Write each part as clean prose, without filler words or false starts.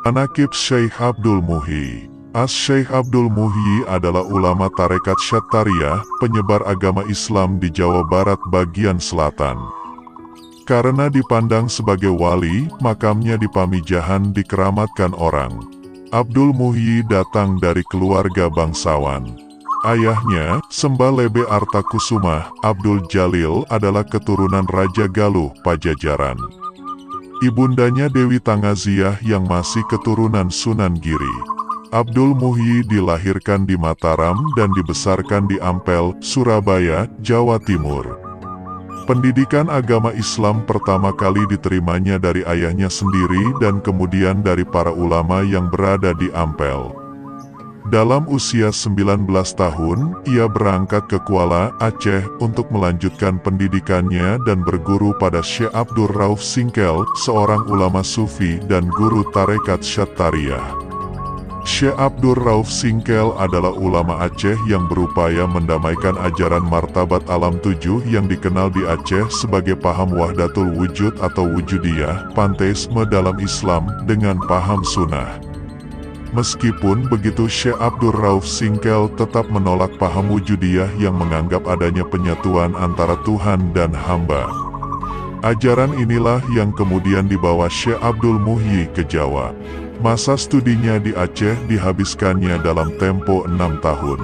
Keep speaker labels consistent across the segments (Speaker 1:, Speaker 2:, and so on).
Speaker 1: Manaqib Syekh Abdul Muhyi. Syekh Abdul Muhyi adalah ulama tarekat Syattariyah, penyebar agama Islam di Jawa Barat bagian selatan. Karena dipandang sebagai wali, makamnya di Pamijahan dikeramatkan orang. Abdul Muhyi datang dari keluarga bangsawan. Ayahnya, Sembah Lebe Artakusumah, Abdul Jalil adalah keturunan Raja Galuh, Pajajaran. Ibundanya Dewi Tangaziah yang masih keturunan Sunan Giri. Abdul Muhyi dilahirkan di Mataram dan dibesarkan di Ampel, Surabaya, Jawa Timur. Pendidikan agama Islam pertama kali diterimanya dari ayahnya sendiri dan kemudian dari para ulama yang berada di Ampel. Dalam usia 19 tahun, ia berangkat ke Kuala, Aceh untuk melanjutkan pendidikannya dan berguru pada Syekh Abdul Rauf Singkel, seorang ulama sufi dan guru tarekat Syattariyah. Syekh Abdul Rauf Singkel adalah ulama Aceh yang berupaya mendamaikan ajaran martabat alam tujuh yang dikenal di Aceh sebagai paham wahdatul wujud atau wujudiyah, panteisme dalam Islam, dengan paham sunnah. Meskipun begitu, Syekh Abdul Rauf Singkel tetap menolak paham wujudiyah yang menganggap adanya penyatuan antara Tuhan dan hamba. Ajaran inilah yang kemudian dibawa Syekh Abdul Muhyi ke Jawa. Masa studinya di Aceh dihabiskannya dalam tempo 6 tahun.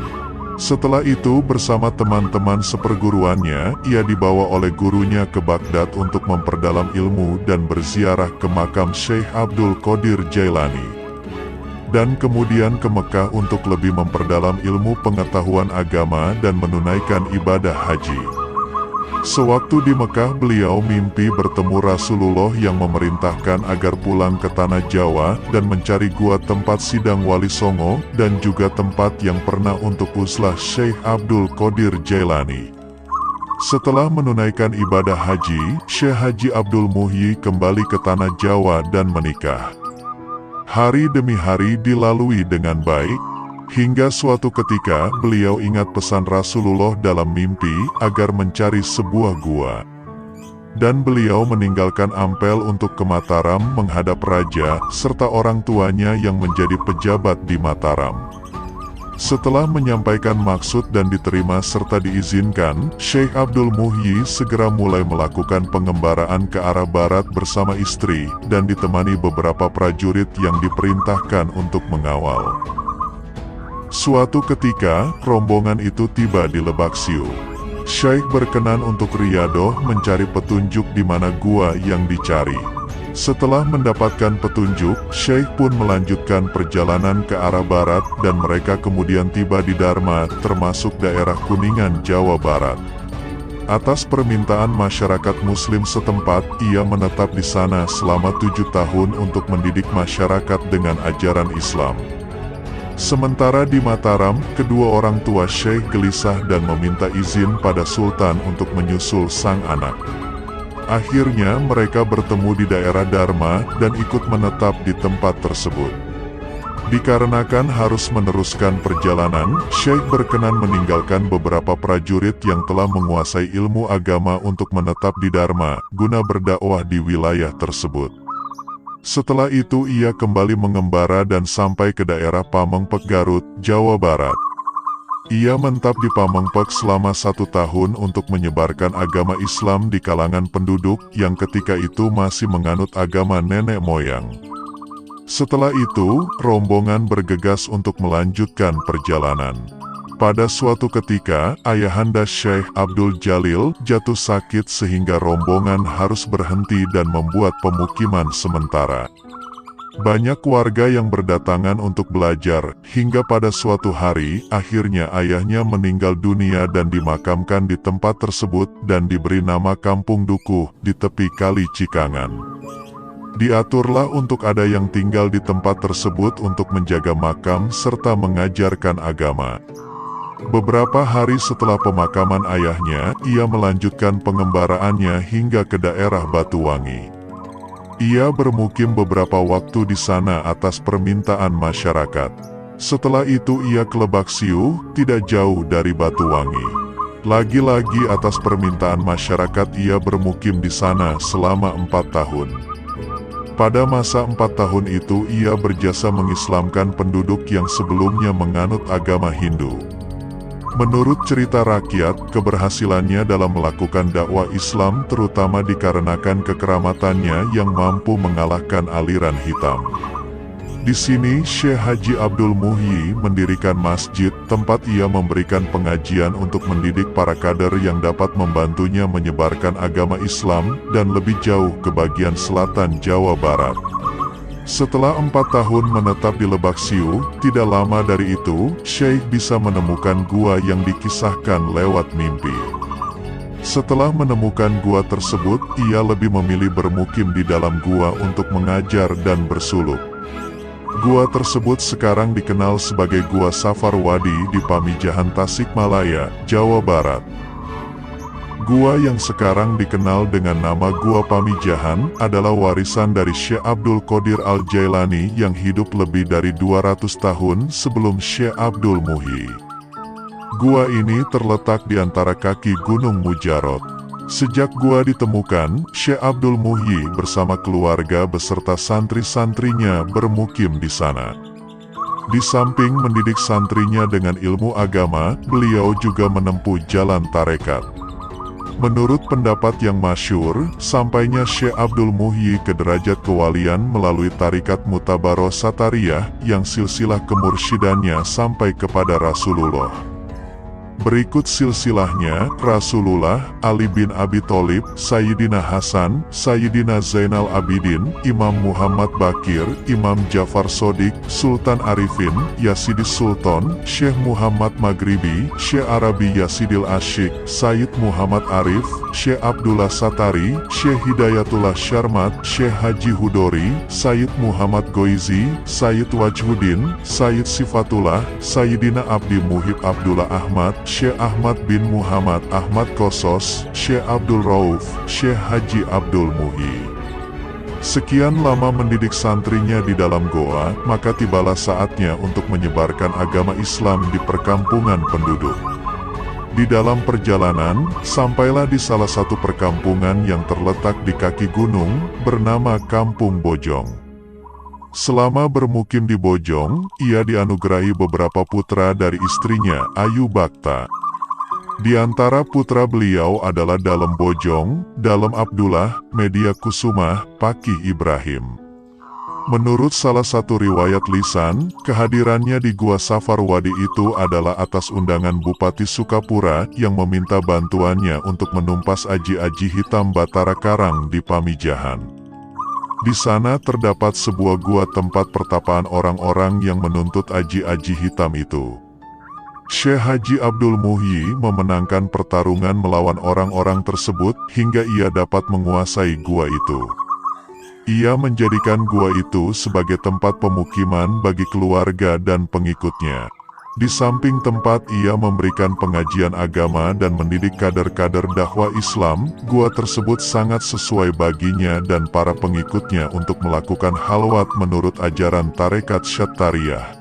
Speaker 1: Setelah itu bersama teman-teman seperguruannya, ia dibawa oleh gurunya ke Baghdad untuk memperdalam ilmu dan berziarah ke makam Syekh Abdul Qadir Jailani. Dan kemudian ke Mekah untuk lebih memperdalam ilmu pengetahuan agama dan menunaikan ibadah haji. Sewaktu di Mekah beliau mimpi bertemu Rasulullah yang memerintahkan agar pulang ke tanah Jawa dan mencari gua tempat sidang Wali Songo dan juga tempat yang pernah untuk uzlah Syekh Abdul Qadir Jailani. Setelah menunaikan ibadah haji, Syekh Haji Abdul Muhyi kembali ke tanah Jawa dan menikah. Hari demi hari dilalui dengan baik. Hingga suatu ketika, beliau ingat pesan Rasulullah dalam mimpi agar mencari sebuah gua. Dan beliau meninggalkan Ampel untuk ke Mataram menghadap raja, serta orang tuanya yang menjadi pejabat di Mataram. Setelah menyampaikan maksud dan diterima serta diizinkan, Syekh Abdul Muhyi segera mulai melakukan pengembaraan ke arah barat bersama istri, dan ditemani beberapa prajurit yang diperintahkan untuk mengawal. Suatu ketika, rombongan itu tiba di Lebak Siu. Syekh berkenan untuk riyadoh mencari petunjuk di mana gua yang dicari. Setelah mendapatkan petunjuk, Syekh pun melanjutkan perjalanan ke arah barat dan mereka kemudian tiba di Dharma, termasuk daerah Kuningan, Jawa Barat. Atas permintaan masyarakat muslim setempat, ia menetap di sana selama 7 tahun untuk mendidik masyarakat dengan ajaran Islam. Sementara di Mataram, kedua orang tua Syekh gelisah dan meminta izin pada Sultan untuk menyusul sang anak. Akhirnya mereka bertemu di daerah Dharma dan ikut menetap di tempat tersebut. Dikarenakan harus meneruskan perjalanan, Syekh berkenan meninggalkan beberapa prajurit yang telah menguasai ilmu agama untuk menetap di Dharma, guna berdakwah di wilayah tersebut. Setelah itu ia kembali mengembara dan sampai ke daerah Pamengpek, Garut, Jawa Barat. Ia mentap di Pamengpek selama 1 tahun untuk menyebarkan agama Islam di kalangan penduduk yang ketika itu masih menganut agama nenek moyang. Setelah itu, rombongan bergegas untuk melanjutkan perjalanan. Pada suatu ketika, ayahanda Syekh Abdul Jalil jatuh sakit sehingga rombongan harus berhenti dan membuat pemukiman sementara. Banyak warga yang berdatangan untuk belajar, hingga pada suatu hari, akhirnya ayahnya meninggal dunia dan dimakamkan di tempat tersebut dan diberi nama Kampung Dukuh di tepi Kali Cikangan. Diaturlah untuk ada yang tinggal di tempat tersebut untuk menjaga makam serta mengajarkan agama. Beberapa hari setelah pemakaman ayahnya, ia melanjutkan pengembaraannya hingga ke daerah Batuwangi. Ia bermukim beberapa waktu di sana atas permintaan masyarakat. Setelah itu ia ke Lebak Siu, tidak jauh dari Batuwangi. Lagi-lagi atas permintaan masyarakat ia bermukim di sana selama 4 tahun. Pada masa 4 tahun itu ia berjasa mengislamkan penduduk yang sebelumnya menganut agama Hindu. Menurut cerita rakyat, keberhasilannya dalam melakukan dakwah Islam terutama dikarenakan kekeramatannya yang mampu mengalahkan aliran hitam. Di sini Syekh Haji Abdul Muhyi mendirikan masjid, tempat ia memberikan pengajian untuk mendidik para kader yang dapat membantunya menyebarkan agama Islam dan lebih jauh ke bagian selatan Jawa Barat. Setelah 4 tahun menetap di Lebak Siu, tidak lama dari itu, Syekh bisa menemukan gua yang dikisahkan lewat mimpi. Setelah menemukan gua tersebut, ia lebih memilih bermukim di dalam gua untuk mengajar dan bersuluk. Gua tersebut sekarang dikenal sebagai Gua Safar Wadi di Pamijahan, Tasikmalaya, Jawa Barat. Gua yang sekarang dikenal dengan nama Gua Pamijahan adalah warisan dari Syekh Abdul Qadir Al-Jailani yang hidup lebih dari 200 tahun sebelum Syekh Abdul Muhyi. Gua ini terletak di antara kaki Gunung Mujarot. Sejak gua ditemukan, Syekh Abdul Muhyi bersama keluarga beserta santri-santrinya bermukim di sana. Di samping mendidik santrinya dengan ilmu agama, beliau juga menempuh jalan tarekat. Menurut pendapat yang masyhur, sampainya Syekh Abdul Muhyi ke derajat kewalian melalui tarikat Mutabaroh Satariyah yang silsilah kemursyidannya sampai kepada Rasulullah. Berikut silsilahnya: Rasulullah, Ali bin Abi Thalib, Sayyidina Hasan, Sayyidina Zainal Abidin, Imam Muhammad Bakir, Imam Ja'far Shodiq, Sultan Arifin, Yasidis Sultan, Syekh Muhammad Maghribi, Syekh Arabi Yasidil Asyik, Sayyid Muhammad Arif, Syekh Abdullah Satari, Syekh Hidayatullah Syarmat, Syekh Haji Hudori, Sayyid Muhammad Goizi, Sayyid Wajhuddin, Sayyid Sifatullah, Sayyidina Abdi Muhib Abdullah Ahmad, Syekh Ahmad bin Muhammad Ahmad Kosos, Syekh Abdul Rauf, Syekh Haji Abdul Muhyi. Sekian lama mendidik santrinya di dalam goa, maka tibalah saatnya untuk menyebarkan agama Islam di perkampungan penduduk. Di dalam perjalanan, sampailah di salah satu perkampungan yang terletak di kaki gunung, bernama Kampung Bojong. Selama bermukim di Bojong, ia dianugerahi beberapa putra dari istrinya, Ayu Bakta. Di antara putra beliau adalah Dalem Bojong, Dalem Abdullah, Media Kusumah, Pakih Ibrahim. Menurut salah satu riwayat lisan, kehadirannya di Gua Safar Wadi itu adalah atas undangan Bupati Sukapura yang meminta bantuannya untuk menumpas aji-aji hitam Batara Karang di Pamijahan. Di sana terdapat sebuah gua tempat pertapaan orang-orang yang menuntut aji-aji hitam itu. Syekh Haji Abdul Muhyi memenangkan pertarungan melawan orang-orang tersebut hingga ia dapat menguasai gua itu. Ia menjadikan gua itu sebagai tempat pemukiman bagi keluarga dan pengikutnya. Di samping tempat ia memberikan pengajian agama dan mendidik kader-kader dakwah Islam, gua tersebut sangat sesuai baginya dan para pengikutnya untuk melakukan halwat menurut ajaran tarekat Syattariyah.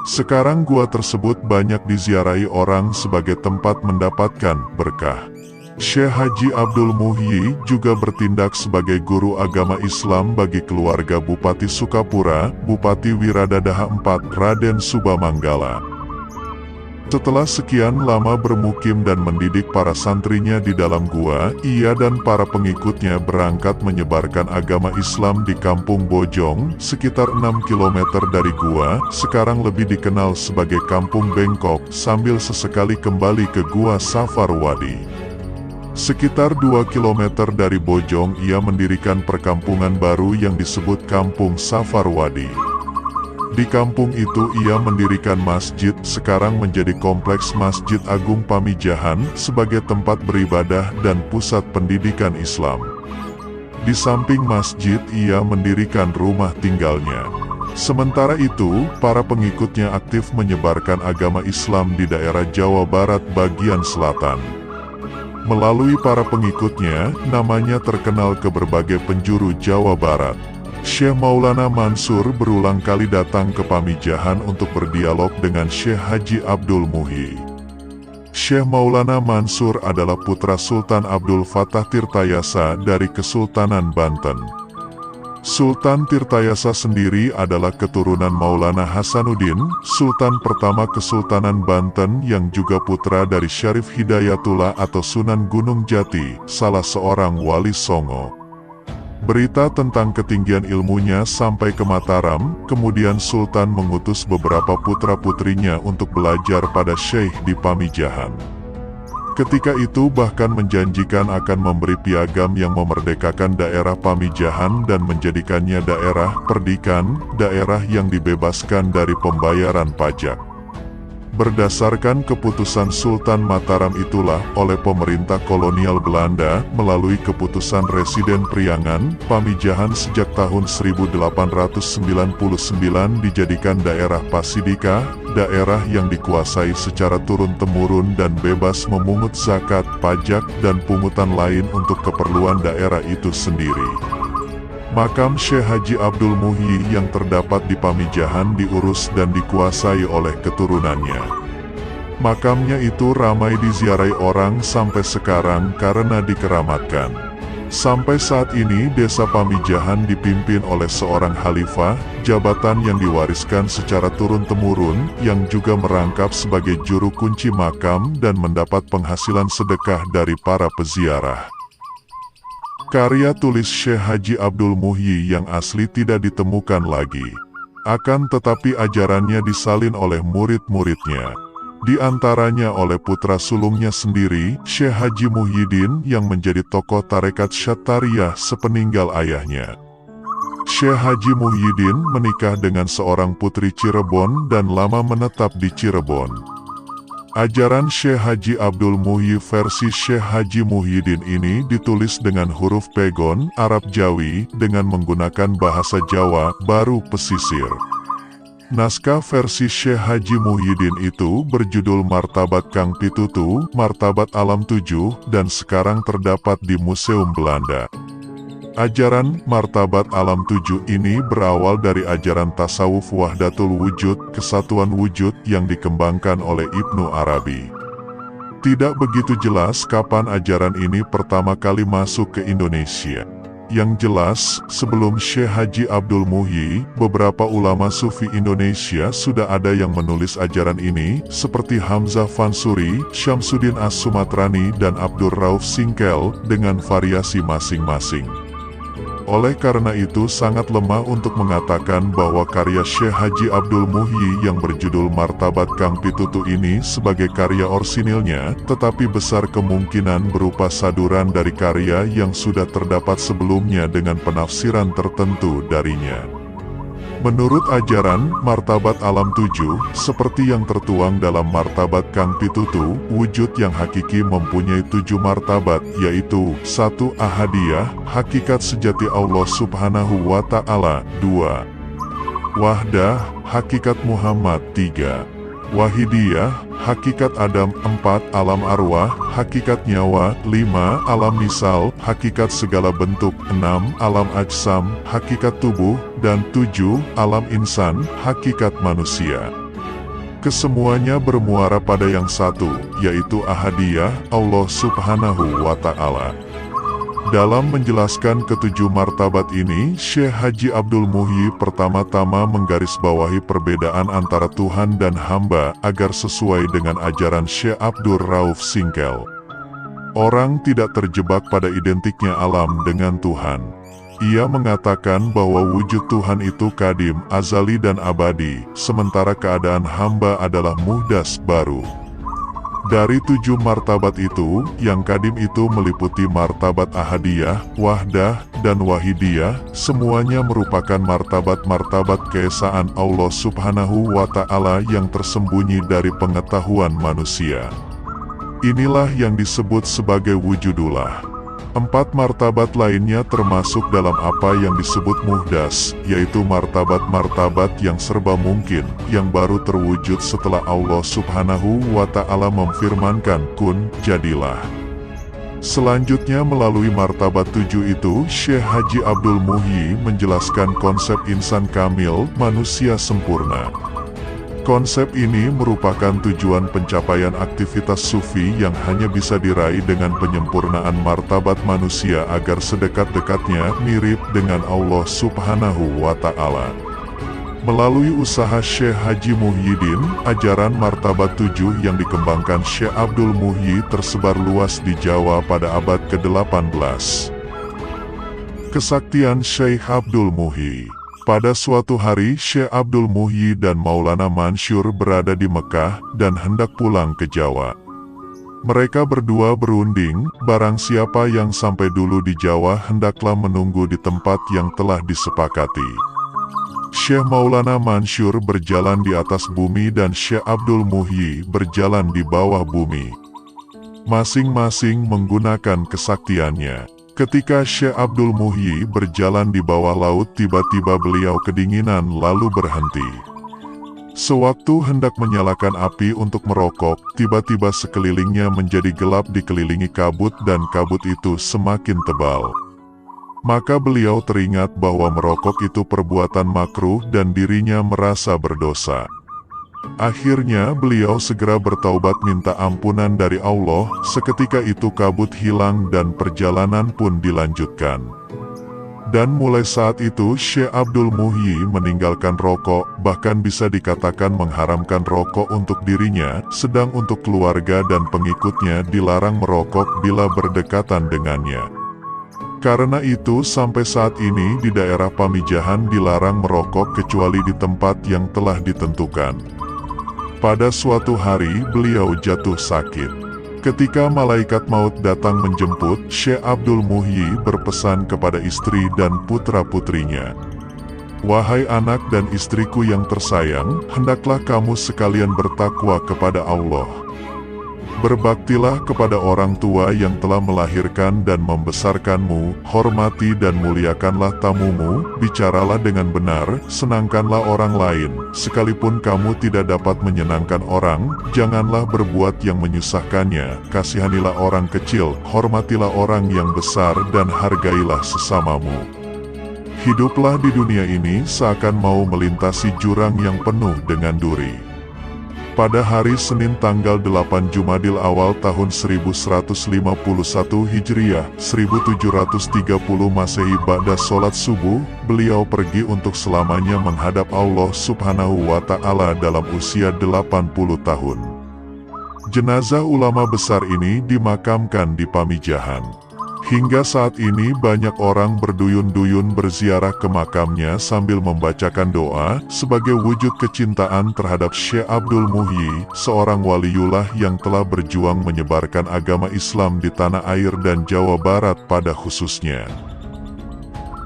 Speaker 1: Sekarang gua tersebut banyak diziarahi orang sebagai tempat mendapatkan berkah. Syekh Haji Abdul Muhyi juga bertindak sebagai guru agama Islam bagi keluarga Bupati Sukapura, Bupati Wiradadaha IV, Raden Subamanggala. Setelah sekian lama bermukim dan mendidik para santrinya di dalam gua, ia dan para pengikutnya berangkat menyebarkan agama Islam di Kampung Bojong, sekitar 6 km dari gua, sekarang lebih dikenal sebagai Kampung Bengkok, sambil sesekali kembali ke Gua Safar Wadi. Sekitar 2 km dari Bojong ia mendirikan perkampungan baru yang disebut Kampung Safar Wadi. Di kampung itu ia mendirikan masjid, sekarang menjadi kompleks Masjid Agung Pamijahan sebagai tempat beribadah dan pusat pendidikan Islam. Di samping masjid ia mendirikan rumah tinggalnya. Sementara itu, para pengikutnya aktif menyebarkan agama Islam di daerah Jawa Barat bagian selatan. Melalui para pengikutnya, namanya terkenal ke berbagai penjuru Jawa Barat. Syekh Maulana Mansur berulang kali datang ke Pamijahan untuk berdialog dengan Syekh Haji Abdul Muhyi. Syekh Maulana Mansur adalah putra Sultan Abdul Fattah Tirtayasa dari Kesultanan Banten. Sultan Tirtayasa sendiri adalah keturunan Maulana Hasanuddin, Sultan pertama Kesultanan Banten yang juga putra dari Syarif Hidayatullah atau Sunan Gunung Jati, salah seorang wali Songo. Berita tentang ketinggian ilmunya sampai ke Mataram, kemudian Sultan mengutus beberapa putra-putrinya untuk belajar pada Syekh di Pamijahan. Ketika itu bahkan menjanjikan akan memberi piagam yang memerdekakan daerah Pamijahan dan menjadikannya daerah perdikan, daerah yang dibebaskan dari pembayaran pajak. Berdasarkan keputusan Sultan Mataram itulah oleh pemerintah kolonial Belanda melalui keputusan Residen Priangan, Pamijahan sejak tahun 1899 dijadikan daerah Pasidika, daerah yang dikuasai secara turun-temurun dan bebas memungut zakat, pajak, dan pungutan lain untuk keperluan daerah itu sendiri. Makam Syekh Haji Abdul Muhyi yang terdapat di Pamijahan diurus dan dikuasai oleh keturunannya. Makamnya itu ramai diziarahi orang sampai sekarang karena dikeramatkan. Sampai saat ini desa Pamijahan dipimpin oleh seorang khalifah, jabatan yang diwariskan secara turun-temurun, yang juga merangkap sebagai juru kunci makam dan mendapat penghasilan sedekah dari para peziarah. Karya tulis Syekh Haji Abdul Muhyi yang asli tidak ditemukan lagi. Akan tetapi ajarannya disalin oleh murid-muridnya. Di antaranya oleh putra sulungnya sendiri, Syekh Haji Muhyiddin yang menjadi tokoh tarekat Syattariyah sepeninggal ayahnya. Syekh Haji Muhyiddin menikah dengan seorang putri Cirebon dan lama menetap di Cirebon. Ajaran Syekh Haji Abdul Muhyi versi Syekh Haji Muhyiddin ini ditulis dengan huruf pegon, Arab Jawi, dengan menggunakan bahasa Jawa, baru pesisir. Naskah versi Syekh Haji Muhyiddin itu berjudul Martabat Kang Pitutu, Martabat Alam 7, dan sekarang terdapat di Museum Belanda. Ajaran Martabat Alam 7 ini berawal dari ajaran tasawuf Wahdatul Wujud, kesatuan wujud yang dikembangkan oleh Ibnu Arabi. Tidak begitu jelas kapan ajaran ini pertama kali masuk ke Indonesia. Yang jelas, sebelum Syekh Haji Abdul Muhyi, beberapa ulama sufi Indonesia sudah ada yang menulis ajaran ini, seperti Hamzah Fansuri, Syamsuddin As-Sumatrani dan Abdur Rauf Singkel, dengan variasi masing-masing. Oleh karena itu sangat lemah untuk mengatakan bahwa karya Syekh Haji Abdul Muhyi yang berjudul Martabat Kang Pitutu ini sebagai karya orsinilnya, tetapi besar kemungkinan berupa saduran dari karya yang sudah terdapat sebelumnya dengan penafsiran tertentu darinya. Menurut ajaran Martabat Alam 7, seperti yang tertuang dalam Martabat Kang Pitutu, wujud yang hakiki mempunyai 7 martabat, yaitu 1. Ahadiyah, hakikat sejati Allah Subhanahu wa Ta'ala, 2. Wahdah, hakikat Muhammad, 3. Wahidiyah, hakikat Adam, 4. Alam arwah, hakikat nyawa, 5. Alam misal, hakikat segala bentuk, 6. Alam ajsam, hakikat tubuh, dan 7. Alam insan, hakikat manusia. Kesemuanya bermuara pada yang satu, yaitu Ahadiyah, Allah Subhanahu wa Ta'ala. Dalam menjelaskan ketujuh martabat ini, Syekh Haji Abdul Muhyi pertama-tama menggarisbawahi perbedaan antara Tuhan dan hamba agar sesuai dengan ajaran Syekh Abdur Rauf Singkel. Orang tidak terjebak pada identiknya alam dengan Tuhan. Ia mengatakan bahwa wujud Tuhan itu kadim, azali dan abadi, sementara keadaan hamba adalah muhdas, baru. Dari 7 martabat itu, yang kadim itu meliputi martabat ahadiyah, wahdah, dan wahidiyah, semuanya merupakan martabat-martabat keesaan Allah Subhanahu wa Ta'ala yang tersembunyi dari pengetahuan manusia. Inilah yang disebut sebagai wujudullah. 4 martabat lainnya termasuk dalam apa yang disebut muhdas, yaitu martabat-martabat yang serba mungkin, yang baru terwujud setelah Allah Subhanahu wa Ta'ala memfirmankan, kun, jadilah. Selanjutnya melalui martabat 7 itu, Syekh Haji Abdul Muhyi menjelaskan konsep insan kamil, manusia sempurna. Konsep ini merupakan tujuan pencapaian aktivitas sufi yang hanya bisa diraih dengan penyempurnaan martabat manusia agar sedekat-dekatnya mirip dengan Allah Subhanahu wa Ta'ala. Melalui usaha Syekh Haji Muhyiddin, ajaran martabat 7 yang dikembangkan Syekh Abdul Muhyi tersebar luas di Jawa pada abad ke-18. Kesaktian Syekh Abdul Muhyi. Pada suatu hari Syekh Abdul Muhyi dan Maulana Mansyur berada di Mekah dan hendak pulang ke Jawa. Mereka berdua berunding, barang siapa yang sampai dulu di Jawa hendaklah menunggu di tempat yang telah disepakati. Syekh Maulana Mansyur berjalan di atas bumi dan Syekh Abdul Muhyi berjalan di bawah bumi. Masing-masing menggunakan kesaktiannya. Ketika Syekh Abdul Muhyi berjalan di bawah laut, tiba-tiba beliau kedinginan lalu berhenti. Sewaktu hendak menyalakan api untuk merokok, tiba-tiba sekelilingnya menjadi gelap dikelilingi kabut dan kabut itu semakin tebal. Maka beliau teringat bahwa merokok itu perbuatan makruh dan dirinya merasa berdosa. Akhirnya beliau segera bertaubat minta ampunan dari Allah, seketika itu kabut hilang dan perjalanan pun dilanjutkan. Dan mulai saat itu Syekh Abdul Muhyi meninggalkan rokok, bahkan bisa dikatakan mengharamkan rokok untuk dirinya, sedang untuk keluarga dan pengikutnya dilarang merokok bila berdekatan dengannya. Karena itu sampai saat ini di daerah Pamijahan dilarang merokok kecuali di tempat yang telah ditentukan. Pada suatu hari beliau jatuh sakit. Ketika malaikat maut datang menjemput, Syekh Abdul Muhyi berpesan kepada istri dan putra-putrinya. "Wahai anak dan istriku yang tersayang, hendaklah kamu sekalian bertakwa kepada Allah. Berbaktilah kepada orang tua yang telah melahirkan dan membesarkanmu, hormati dan muliakanlah tamumu, bicaralah dengan benar, senangkanlah orang lain, sekalipun kamu tidak dapat menyenangkan orang, janganlah berbuat yang menyusahkannya, kasihanilah orang kecil, hormatilah orang yang besar dan hargailah sesamamu. Hiduplah di dunia ini seakan mau melintasi jurang yang penuh dengan duri." Pada hari Senin tanggal 8 Jumadil Awal tahun 1151 Hijriah, 1730 Masehi ba'da sholat subuh, beliau pergi untuk selamanya menghadap Allah Subhanahu wa Ta'ala dalam usia 80 tahun. Jenazah ulama besar ini dimakamkan di Pamijahan. Hingga saat ini banyak orang berduyun-duyun berziarah ke makamnya sambil membacakan doa, sebagai wujud kecintaan terhadap Syekh Abdul Muhyi, seorang waliullah yang telah berjuang menyebarkan agama Islam di tanah air dan Jawa Barat pada khususnya.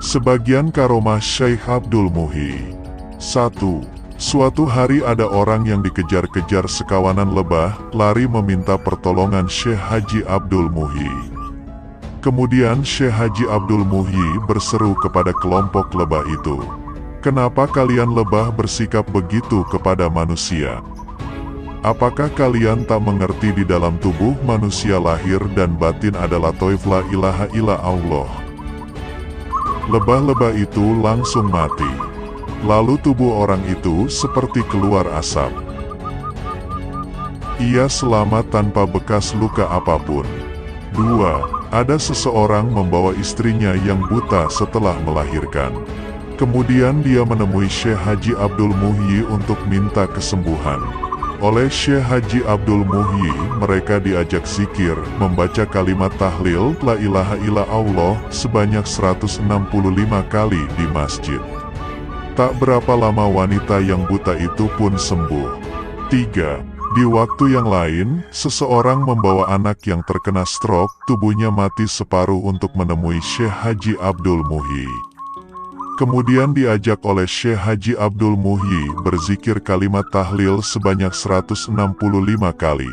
Speaker 1: Sebagian karomah Syekh Abdul Muhyi. 1. Suatu hari ada orang yang dikejar-kejar sekawanan lebah, lari meminta pertolongan Syekh Haji Abdul Muhyi. Kemudian Syekh Haji Abdul Muhyi berseru kepada kelompok lebah itu, "Kenapa kalian lebah bersikap begitu kepada manusia? Apakah kalian tak mengerti di dalam tubuh manusia lahir dan batin adalah Thauf la ilaha illa Allah?" Lebah-lebah itu langsung mati. Lalu tubuh orang itu seperti keluar asap. Ia selamat tanpa bekas luka apapun. 2. Ada seseorang membawa istrinya yang buta setelah melahirkan. Kemudian dia menemui Syekh Haji Abdul Muhyi untuk minta kesembuhan. Oleh Syekh Haji Abdul Muhyi, mereka diajak zikir, membaca kalimat tahlil la ilaha illa Allah sebanyak 165 kali di masjid. Tak berapa lama wanita yang buta itu pun sembuh. 3. Di waktu yang lain, seseorang membawa anak yang terkena stroke, tubuhnya mati separuh untuk menemui Syekh Haji Abdul Muhyi. Kemudian diajak oleh Syekh Haji Abdul Muhyi berzikir kalimat tahlil sebanyak 165 kali.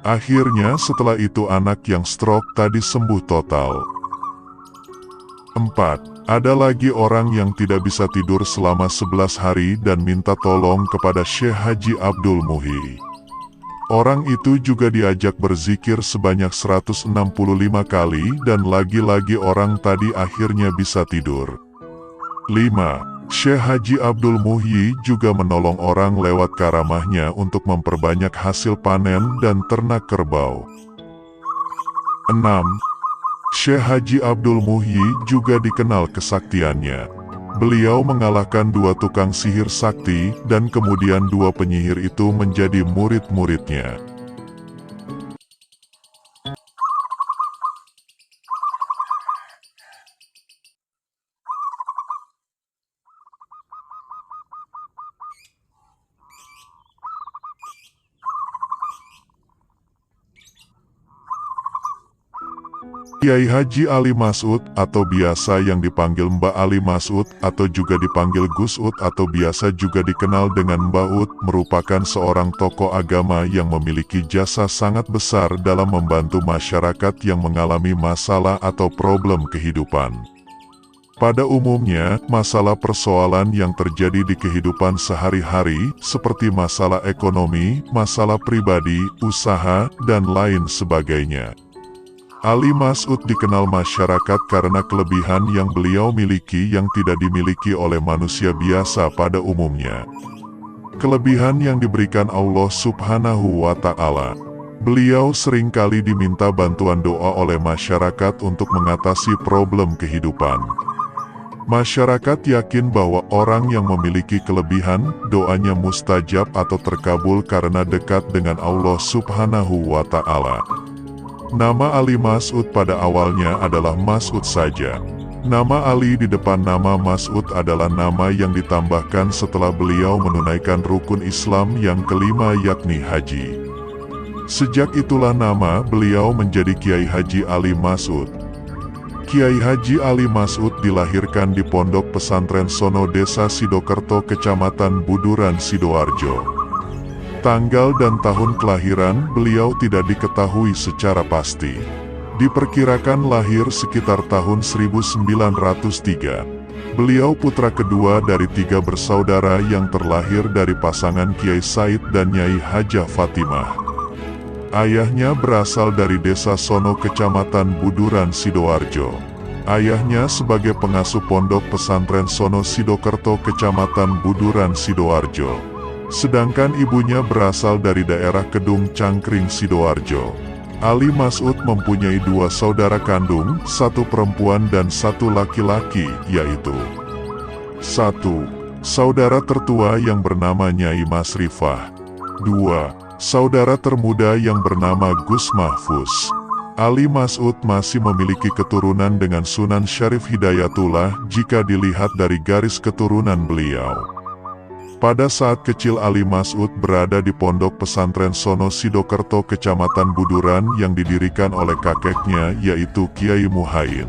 Speaker 1: Akhirnya setelah itu anak yang stroke tadi sembuh total. 4. Ada lagi orang yang tidak bisa tidur selama 11 hari dan minta tolong kepada Syekh Haji Abdul Muhyi. Orang itu juga diajak berzikir sebanyak 165 kali dan lagi-lagi orang tadi akhirnya bisa tidur. 5. Syekh Haji Abdul Muhyi juga menolong orang lewat karamahnya untuk memperbanyak hasil panen dan ternak kerbau. 6. Syekh Haji Abdul Muhyi juga dikenal kesaktiannya. Beliau mengalahkan 2 tukang sihir sakti dan kemudian 2 penyihir itu menjadi murid-muridnya. Kiai Haji Ali Mas'ud atau biasa yang dipanggil Mbah Ali Mas'ud atau juga dipanggil Gus Ud atau biasa juga dikenal dengan Mbah Ud merupakan seorang tokoh agama yang memiliki jasa sangat besar dalam membantu masyarakat yang mengalami masalah atau problem kehidupan. Pada umumnya, masalah persoalan yang terjadi di kehidupan sehari-hari seperti masalah ekonomi, masalah pribadi, usaha, dan lain sebagainya. Ali Mas'ud dikenal masyarakat karena kelebihan yang beliau miliki yang tidak dimiliki oleh manusia biasa pada umumnya. Kelebihan yang diberikan Allah Subhanahu wa Ta'ala. Beliau seringkali diminta bantuan doa oleh masyarakat untuk mengatasi problem kehidupan. Masyarakat yakin bahwa orang yang memiliki kelebihan, doanya mustajab atau terkabul karena dekat dengan Allah Subhanahu wa Ta'ala. Nama Ali Mas'ud pada awalnya adalah Mas'ud saja. Nama Ali di depan nama Mas'ud adalah nama yang ditambahkan setelah beliau menunaikan rukun Islam yang kelima yakni haji. Sejak itulah nama beliau menjadi Kiai Haji Ali Mas'ud. Kiai Haji Ali Mas'ud dilahirkan di Pondok Pesantren Sono Desa Sidokerto Kecamatan Buduran Sidoarjo. Tanggal dan tahun kelahiran beliau tidak diketahui secara pasti. Diperkirakan lahir sekitar tahun 1903. Beliau putra kedua dari 3 bersaudara yang terlahir dari pasangan Kiai Said dan Nyai Hajah Fatimah. Ayahnya berasal dari desa Sono Kecamatan Buduran Sidoarjo. Ayahnya sebagai pengasuh Pondok Pesantren Sono Sidokerto Kecamatan Buduran Sidoarjo. Sedangkan ibunya berasal dari daerah Kedung Cangkring Sidoarjo. Ali Mas'ud mempunyai 2 saudara kandung, 1 perempuan dan 1 laki-laki, yaitu 1. Saudara tertua yang bernama Nyai Masrifah. 2. Saudara termuda yang bernama Gus Mahfuz. Ali Mas'ud masih memiliki keturunan dengan Sunan Syarif Hidayatullah jika dilihat dari garis keturunan beliau. Pada saat kecil Ali Mas'ud berada di Pondok Pesantren Sono Sidokerto Kecamatan Buduran yang didirikan oleh kakeknya yaitu Kiai Muhain.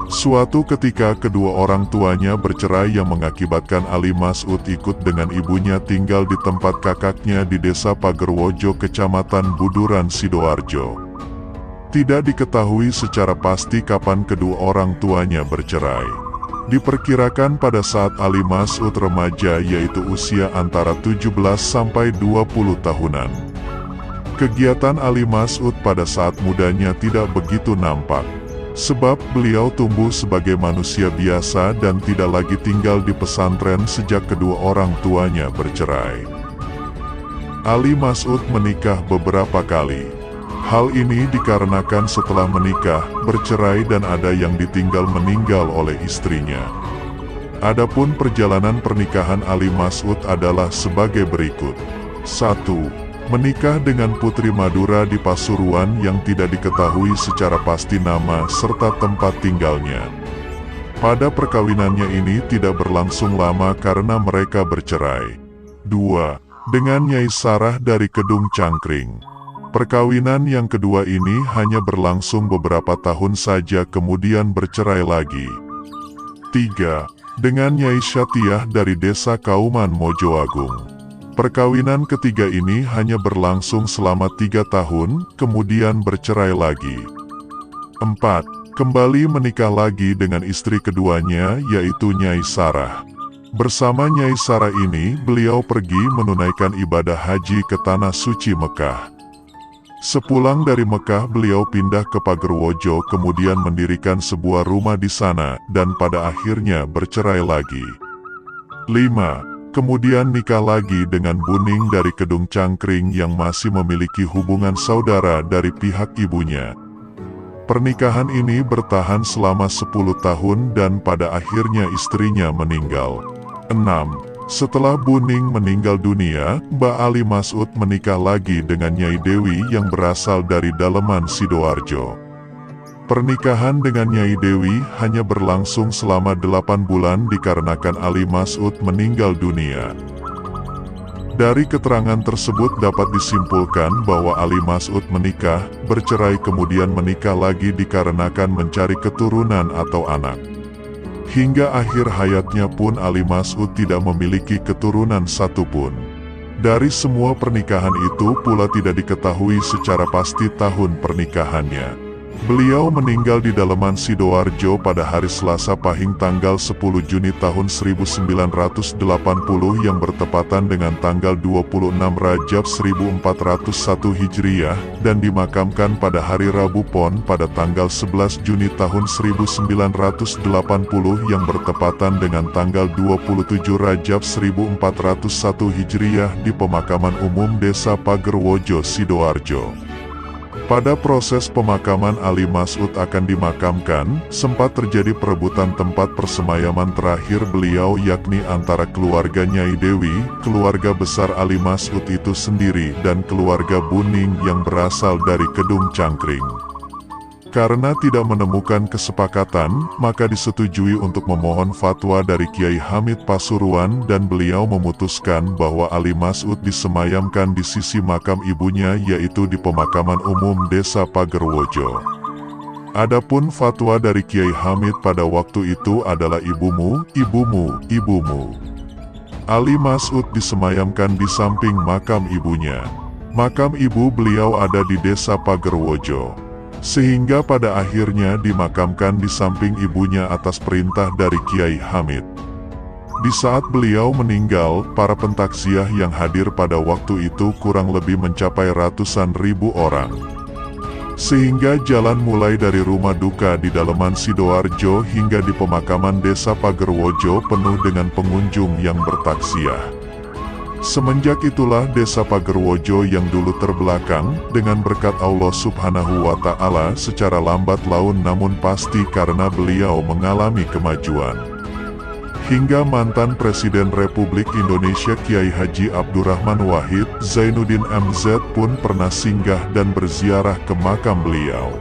Speaker 1: Suatu ketika kedua orang tuanya bercerai yang mengakibatkan Ali Mas'ud ikut dengan ibunya tinggal di tempat kakaknya di Desa Pagerwojo Kecamatan Buduran Sidoarjo. Tidak diketahui secara pasti kapan kedua orang tuanya bercerai. Diperkirakan pada saat Ali Mas'ud remaja yaitu usia antara 17 sampai 20 tahunan. Kegiatan Ali Mas'ud pada saat mudanya tidak begitu nampak. Sebab beliau tumbuh sebagai manusia biasa dan tidak lagi tinggal di pesantren sejak kedua orang tuanya bercerai. Ali Mas'ud menikah beberapa kali. Hal ini dikarenakan setelah menikah, bercerai dan ada yang ditinggal meninggal oleh istrinya. Adapun perjalanan pernikahan Ali Mas'ud adalah sebagai berikut. 1. Menikah dengan Putri Madura di Pasuruan yang tidak diketahui secara pasti nama serta tempat tinggalnya. Pada perkawinannya ini tidak berlangsung lama karena mereka bercerai. 2. Dengan Nyai Sarah dari Kedung Cangkring. Perkawinan yang kedua ini hanya berlangsung beberapa tahun saja kemudian bercerai lagi. 3. Dengan Nyai Syatiah dari Desa Kauman Mojoagung. Perkawinan ketiga ini hanya berlangsung selama 3 tahun, kemudian bercerai lagi. 4. Kembali menikah lagi dengan istri keduanya yaitu Nyai Sarah. Bersama Nyai Sarah ini beliau pergi menunaikan ibadah haji ke Tanah Suci Mekah. Sepulang dari Mekah beliau pindah ke Pagerwojo kemudian mendirikan sebuah rumah di sana dan pada akhirnya bercerai lagi. 5. Kemudian nikah lagi dengan Buning dari Kedung Cangkring yang masih memiliki hubungan saudara dari pihak ibunya. Pernikahan ini bertahan selama 10 tahun dan pada akhirnya istrinya meninggal. 6. Setelah Buning meninggal dunia, Mbak Ali Mas'ud menikah lagi dengan Nyai Dewi yang berasal dari Daleman Sidoarjo. Pernikahan dengan Nyai Dewi hanya berlangsung selama 8 bulan dikarenakan Ali Mas'ud meninggal dunia. Dari keterangan tersebut dapat disimpulkan bahwa Ali Mas'ud menikah, bercerai kemudian menikah lagi dikarenakan mencari keturunan atau anak. Hingga akhir hayatnya pun Ali Mas'ud tidak memiliki keturunan satupun. Dari semua pernikahan itu pula tidak diketahui secara pasti tahun pernikahannya. Beliau meninggal di Daleman Sidoarjo pada hari Selasa Pahing tanggal 10 Juni tahun 1980 yang bertepatan dengan tanggal 26 Rajab 1401 Hijriah dan dimakamkan pada hari Rabu Pon pada tanggal 11 Juni tahun 1980 yang bertepatan dengan tanggal 27 Rajab 1401 Hijriah di pemakaman umum Desa Pagerwojo Sidoarjo. Pada proses pemakaman Ali Mas'ud akan dimakamkan, sempat terjadi perebutan tempat persemayaman terakhir beliau yakni antara keluarga Nyai Dewi, keluarga besar Ali Mas'ud itu sendiri dan keluarga Buning yang berasal dari Kedung Cangkring. Karena tidak menemukan kesepakatan, maka disetujui untuk memohon fatwa dari Kiai Hamid Pasuruan dan beliau memutuskan bahwa Ali Mas'ud disemayamkan di sisi makam ibunya yaitu di pemakaman umum Desa Pagerwojo. Adapun fatwa dari Kiai Hamid pada waktu itu adalah ibumu, ibumu, ibumu. Ali Mas'ud disemayamkan di samping makam ibunya. Makam ibu beliau ada di Desa Pagerwojo. Sehingga pada akhirnya dimakamkan di samping ibunya atas perintah dari Kiai Hamid. Di saat beliau meninggal, para pentakziah yang hadir pada waktu itu kurang lebih mencapai ratusan ribu orang. Sehingga jalan mulai dari rumah duka di Daleman Sidoarjo hingga di pemakaman Desa Pagerwojo penuh dengan pengunjung yang bertakziah. Semenjak itulah Desa Pagerwojo yang dulu terbelakang, dengan berkat Allah Subhanahu wa Ta'ala secara lambat laun namun pasti karena beliau mengalami kemajuan. Hingga mantan Presiden Republik Indonesia Kiai Haji Abdurrahman Wahid, Zainuddin MZ pun pernah singgah dan berziarah ke makam beliau.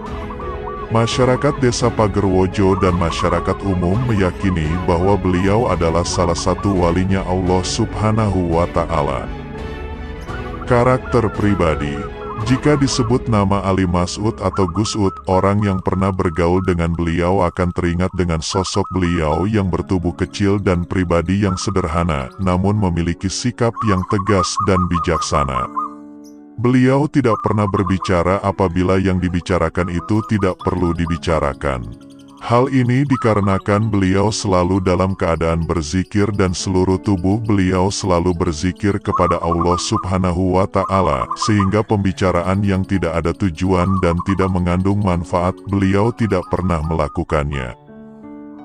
Speaker 1: Masyarakat Desa Pagerwojo dan masyarakat umum meyakini bahwa beliau adalah salah satu walinya Allah Subhanahu wa Ta'ala. Karakter pribadi. Jika disebut nama Ali Mas'ud atau Gus Ud, orang yang pernah bergaul dengan beliau akan teringat dengan sosok beliau yang bertubuh kecil dan pribadi yang sederhana, namun memiliki sikap yang tegas dan bijaksana. Beliau tidak pernah berbicara apabila yang dibicarakan itu tidak perlu dibicarakan. Hal ini dikarenakan beliau selalu dalam keadaan berzikir dan seluruh tubuh beliau selalu berzikir kepada Allah Subhanahu wa Ta'ala, sehingga pembicaraan yang tidak ada tujuan dan tidak mengandung manfaat beliau tidak pernah melakukannya.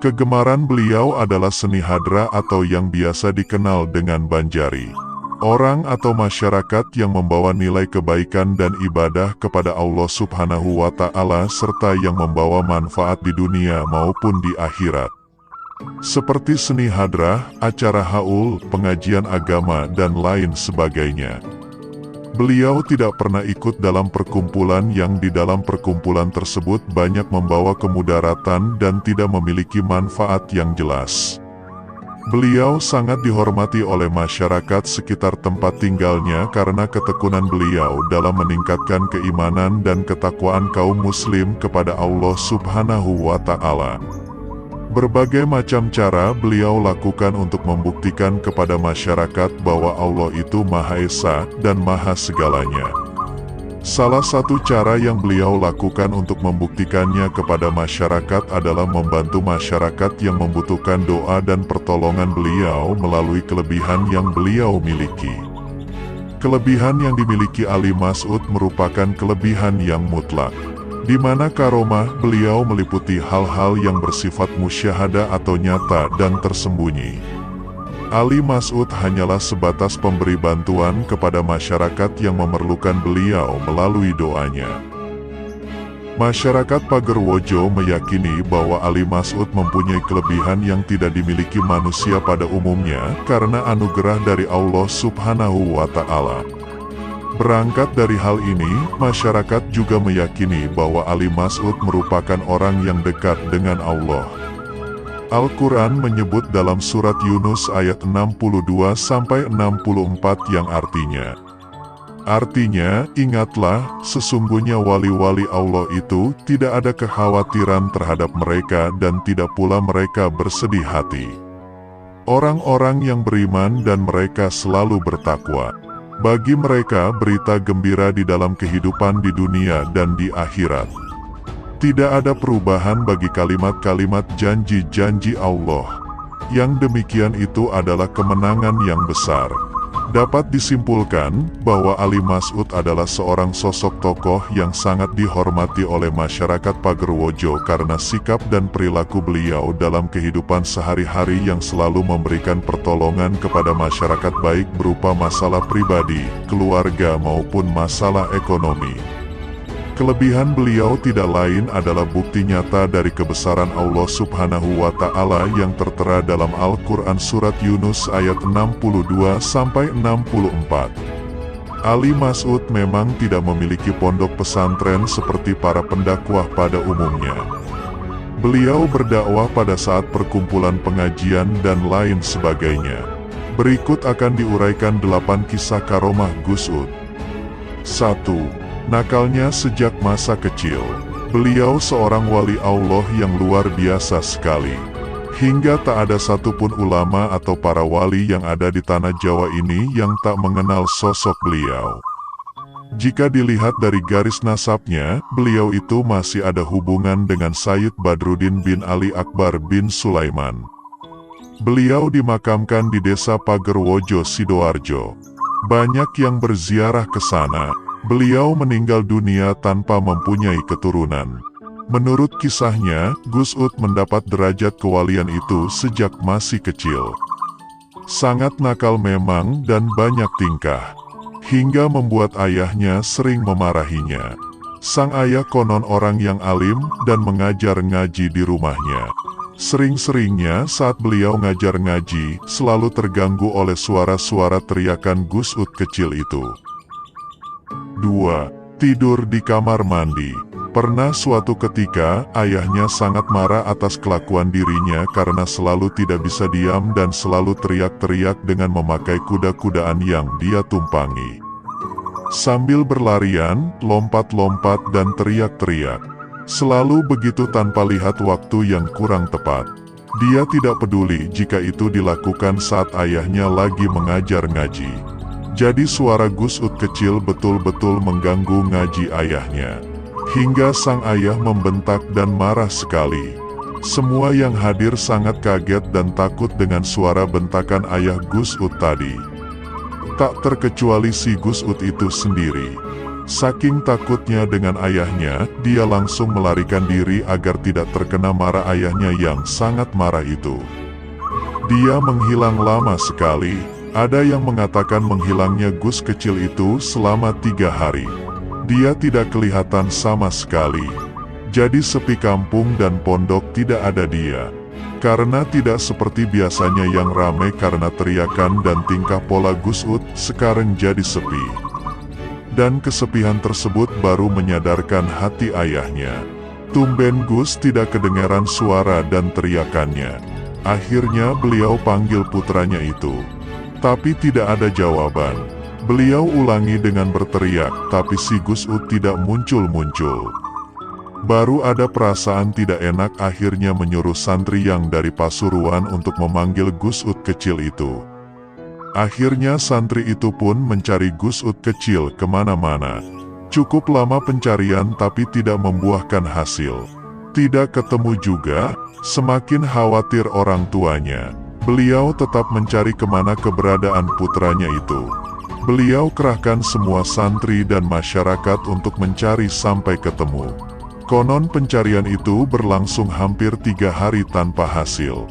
Speaker 1: Kegemaran beliau adalah seni hadra atau yang biasa dikenal dengan banjari. Orang atau masyarakat yang membawa nilai kebaikan dan ibadah kepada Allah Subhanahu wa Ta'ala serta yang membawa manfaat di dunia maupun di akhirat. Seperti seni hadrah, acara haul, pengajian agama, dan lain sebagainya. Beliau tidak pernah ikut dalam perkumpulan yang di dalam perkumpulan tersebut banyak membawa kemudaratan dan tidak memiliki manfaat yang jelas. Beliau sangat dihormati oleh masyarakat sekitar tempat tinggalnya karena ketekunan beliau dalam meningkatkan keimanan dan ketakwaan kaum muslim kepada Allah Subhanahu wa Ta'ala. Berbagai macam cara beliau lakukan untuk membuktikan kepada masyarakat bahwa Allah itu Maha Esa dan Maha Segalanya. Salah satu cara yang beliau lakukan untuk membuktikannya kepada masyarakat adalah membantu masyarakat yang membutuhkan doa dan pertolongan beliau melalui kelebihan yang beliau miliki. Kelebihan yang dimiliki Ali Mas'ud merupakan kelebihan yang mutlak, di mana karomah beliau meliputi hal-hal yang bersifat musyahadah atau nyata dan tersembunyi. Ali Mas'ud hanyalah sebatas pemberi bantuan kepada masyarakat yang memerlukan beliau melalui doanya. Masyarakat Pagerwojo meyakini bahwa Ali Mas'ud mempunyai kelebihan yang tidak dimiliki manusia pada umumnya karena anugerah dari Allah Subhanahu wa Ta'ala. Berangkat dari hal ini, masyarakat juga meyakini bahwa Ali Mas'ud merupakan orang yang dekat dengan Allah. Al-Quran menyebut dalam surat Yunus ayat 62-64 yang artinya, ingatlah, sesungguhnya wali-wali Allah itu tidak ada kekhawatiran terhadap mereka dan tidak pula mereka bersedih hati. Orang-orang yang beriman dan mereka selalu bertakwa. Bagi mereka berita gembira di dalam kehidupan di dunia dan di akhirat. Tidak ada perubahan bagi kalimat-kalimat janji-janji Allah. Yang demikian itu adalah kemenangan yang besar. Dapat disimpulkan bahwa Ali Mas'ud adalah seorang sosok tokoh yang sangat dihormati oleh masyarakat Pagerwojo karena sikap dan perilaku beliau dalam kehidupan sehari-hari yang selalu memberikan pertolongan kepada masyarakat baik berupa masalah pribadi, keluarga maupun masalah ekonomi. Kelebihan beliau tidak lain adalah bukti nyata dari kebesaran Allah Subhanahu wa Ta'ala yang tertera dalam Al-Quran Surat Yunus ayat 62-64. Ali Mas'ud memang tidak memiliki pondok pesantren seperti para pendakwah pada umumnya. Beliau berdakwah pada saat perkumpulan pengajian dan lain sebagainya. Berikut akan diuraikan 8 kisah karomah Gus Ud. 1. Nakalnya sejak masa kecil. Beliau seorang wali Allah yang luar biasa sekali. Hingga tak ada satupun ulama atau para wali yang ada di tanah Jawa ini yang tak mengenal sosok beliau. Jika dilihat dari garis nasabnya, beliau itu masih ada hubungan dengan Sayyid Badruddin bin Ali Akbar bin Sulaiman. Beliau dimakamkan di desa Pagerwojo, Sidoarjo. Banyak yang berziarah ke sana. Beliau meninggal dunia tanpa mempunyai keturunan. Menurut kisahnya, Gus Ud mendapat derajat kewalian itu sejak masih kecil. Sangat nakal memang dan banyak tingkah, hingga membuat ayahnya sering memarahinya. Sang ayah konon orang yang alim dan mengajar ngaji di rumahnya. Sering-seringnya saat beliau ngajar ngaji, selalu terganggu oleh suara-suara teriakan Gus Ud kecil itu. 2. Tidur di kamar mandi. Pernah suatu ketika, ayahnya sangat marah atas kelakuan dirinya karena selalu tidak bisa diam dan selalu teriak-teriak dengan memakai kuda-kudaan yang dia tumpangi. Sambil berlarian, lompat-lompat dan teriak-teriak. Selalu begitu tanpa lihat waktu yang kurang tepat. Dia tidak peduli jika itu dilakukan saat ayahnya lagi mengajar ngaji. Jadi suara Gus Ud kecil betul-betul mengganggu ngaji ayahnya. Hingga sang ayah membentak dan marah sekali. Semua yang hadir sangat kaget dan takut dengan suara bentakan ayah Gus Ud tadi. Tak terkecuali si Gus Ud itu sendiri. Saking takutnya dengan ayahnya, dia langsung melarikan diri agar tidak terkena marah ayahnya yang sangat marah itu. Dia menghilang lama sekali. Ada yang mengatakan menghilangnya Gus kecil itu selama 3 hari. Dia tidak kelihatan sama sekali. Jadi sepi kampung dan pondok tidak ada dia. Karena tidak seperti biasanya yang ramai karena teriakan dan tingkah pola Gus Ud, sekarang jadi sepi. Dan kesepian tersebut baru menyadarkan hati ayahnya. Tumben Gus tidak kedengaran suara dan teriakannya. Akhirnya beliau panggil putranya itu. Tapi tidak ada jawaban. Beliau ulangi dengan berteriak, tapi si Gus Ud tidak muncul-muncul. Baru ada perasaan tidak enak, akhirnya menyuruh santri yang dari Pasuruan untuk memanggil Gus Ud kecil itu. Akhirnya santri itu pun mencari Gus Ud kecil kemana-mana. Cukup lama pencarian tapi tidak membuahkan hasil. Tidak ketemu juga, semakin khawatir orang tuanya. Beliau tetap mencari kemana keberadaan putranya itu. Beliau kerahkan semua santri dan masyarakat untuk mencari sampai ketemu. Konon pencarian itu berlangsung hampir 3 hari tanpa hasil.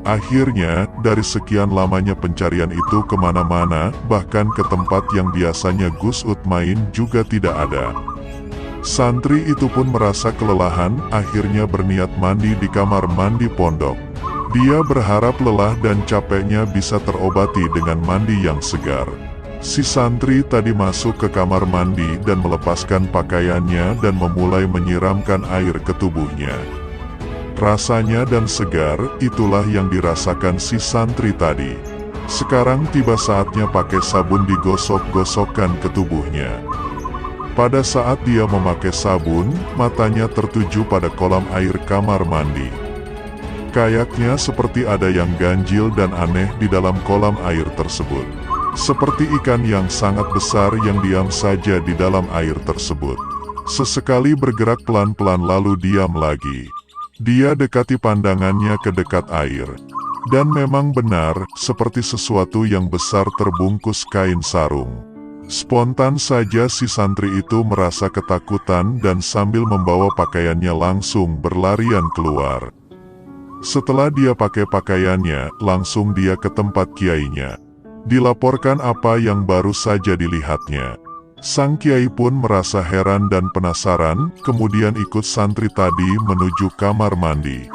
Speaker 1: Akhirnya, dari sekian lamanya pencarian itu kemana-mana, bahkan ke tempat yang biasanya Gus Ud main juga tidak ada. Santri itu pun merasa kelelahan, akhirnya berniat mandi di kamar mandi pondok. Dia berharap lelah dan capeknya bisa terobati dengan mandi yang segar. Si santri tadi masuk ke kamar mandi dan melepaskan pakaiannya dan memulai menyiramkan air ke tubuhnya. Rasanya dan segar, itulah yang dirasakan si santri tadi. Sekarang tiba saatnya pakai sabun digosok-gosokkan ke tubuhnya. Pada saat dia memakai sabun, matanya tertuju pada kolam air kamar mandi. Kayaknya seperti ada yang ganjil dan aneh di dalam kolam air tersebut. Seperti ikan yang sangat besar yang diam saja di dalam air tersebut. Sesekali bergerak pelan-pelan lalu diam lagi. Dia dekati pandangannya ke dekat air. Dan memang benar, seperti sesuatu yang besar terbungkus kain sarung. Spontan saja si santri itu merasa ketakutan dan sambil membawa pakaiannya langsung berlarian keluar. Setelah dia pakai pakaiannya, langsung dia ke tempat kiainya. Dilaporkan apa yang baru saja dilihatnya. Sang kiai pun merasa heran dan penasaran, kemudian ikut santri tadi menuju kamar mandi.